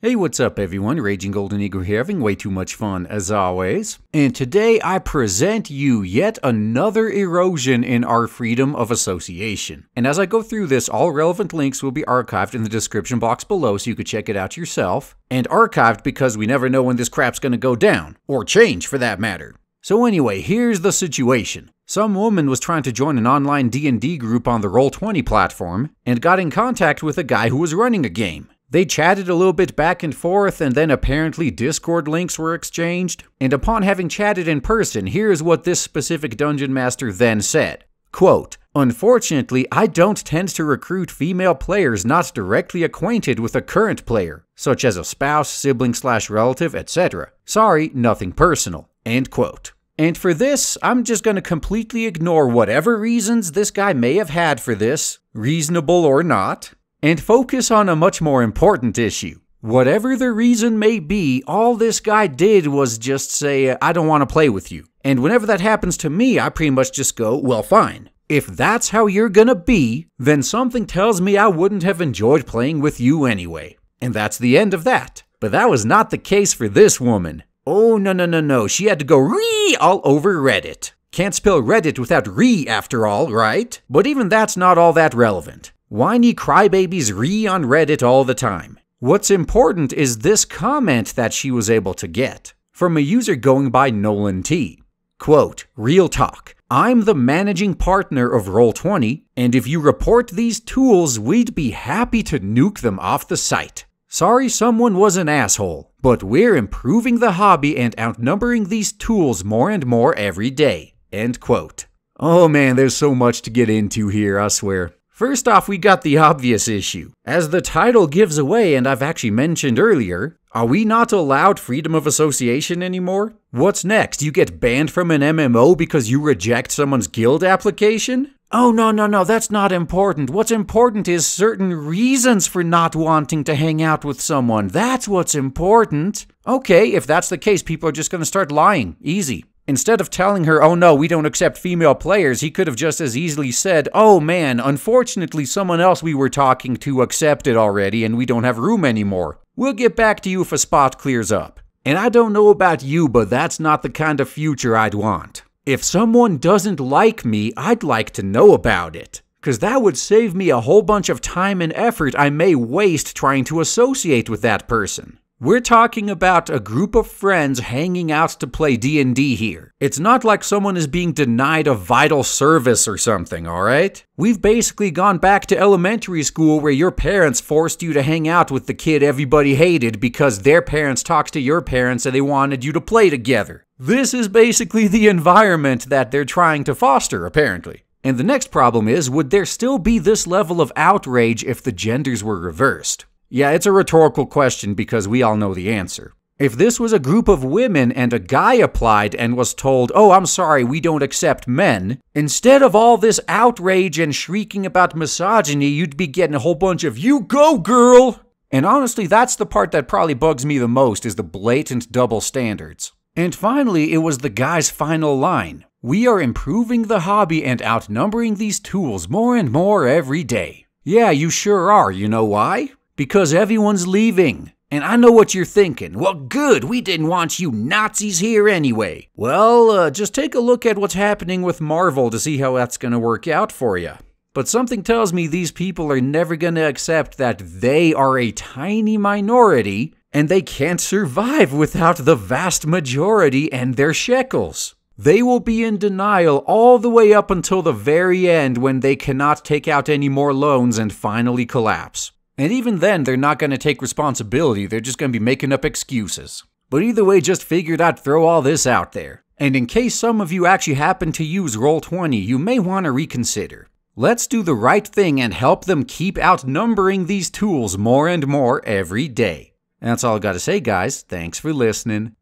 Hey, what's up everyone? Raging Golden Eagle here, having way too much fun as always. And today I present you yet another erosion in our freedom of association. And as I go through this, all relevant links will be archived in the description box below so you could check it out yourself. And archived because we never know when this crap's gonna go down, or change for that matter. So anyway, here's the situation. Some woman was trying to join an online D&D group on the Roll20 platform, and got in contact with a guy who was running a game. They chatted a little bit back and forth, and then apparently Discord links were exchanged. And upon having chatted in person, here's what this specific dungeon master then said. Quote, "Unfortunately, I don't tend to recruit female players not directly acquainted with a current player, such as a spouse, sibling/relative, etc. Sorry, nothing personal." End quote. And for this, I'm just going to completely ignore whatever reasons this guy may have had for this, reasonable or not, and focus on a much more important issue. Whatever the reason may be, all this guy did was just say, I don't want to play with you. And whenever that happens to me, I pretty much just go, well, fine. If that's how you're gonna be, then something tells me I wouldn't have enjoyed playing with you anyway. And that's the end of that. But that was not the case for this woman. Oh, no. She had to go re all over Reddit. Can't spell Reddit without re after all, right? But even that's not all that relevant. Whiny crybabies re on Reddit all the time. What's important is this comment that she was able to get from a user going by Nolan T. Quote, "Real talk. I'm the managing partner of Roll20, and if you report these tools, we'd be happy to nuke them off the site. Sorry someone was an asshole, but we're improving the hobby and outnumbering these tools more and more every day." End quote. Oh man, there's so much to get into here, I swear. First off, we got the obvious issue. As the title gives away, and I've actually mentioned earlier, are we not allowed freedom of association anymore? What's next? You get banned from an MMO because you reject someone's guild application? Oh, no, that's not important. What's important is certain reasons for not wanting to hang out with someone. That's what's important. Okay, if that's the case, people are just gonna start lying. Easy. Instead of telling her, oh no, we don't accept female players, he could have just as easily said, oh man, unfortunately someone else we were talking to accepted already and we don't have room anymore. We'll get back to you if a spot clears up. And I don't know about you, but that's not the kind of future I'd want. If someone doesn't like me, I'd like to know about it. Because that would save me a whole bunch of time and effort I may waste trying to associate with that person. We're talking about a group of friends hanging out to play D&D here. It's not like someone is being denied a vital service or something, alright? We've basically gone back to elementary school where your parents forced you to hang out with the kid everybody hated because their parents talked to your parents and they wanted you to play together. This is basically the environment that they're trying to foster, apparently. And the next problem is, would there still be this level of outrage if the genders were reversed? Yeah, it's a rhetorical question because we all know the answer. If this was a group of women and a guy applied and was told, oh, I'm sorry, we don't accept men, instead of all this outrage and shrieking about misogyny, you'd be getting a whole bunch of, you go, girl! And honestly, that's the part that probably bugs me the most, is the blatant double standards. And finally, it was the guy's final line. We are improving the hobby and outnumbering these tools more and more every day. Yeah, you sure are. You know why? Because everyone's leaving. And I know what you're thinking. Well, good, we didn't want you Nazis here anyway. Well, just take a look at what's happening with Marvel to see how that's gonna work out for you. But something tells me these people are never gonna accept that they are a tiny minority and they can't survive without the vast majority and their shekels. They will be in denial all the way up until the very end when they cannot take out any more loans and finally collapse. And even then, they're not going to take responsibility, they're just going to be making up excuses. But either way, just figured I'd throw all this out there. And in case some of you actually happen to use Roll20, you may want to reconsider. Let's do the right thing and help them keep outnumbering these tools more and more every day. And that's all I got to say, guys. Thanks for listening.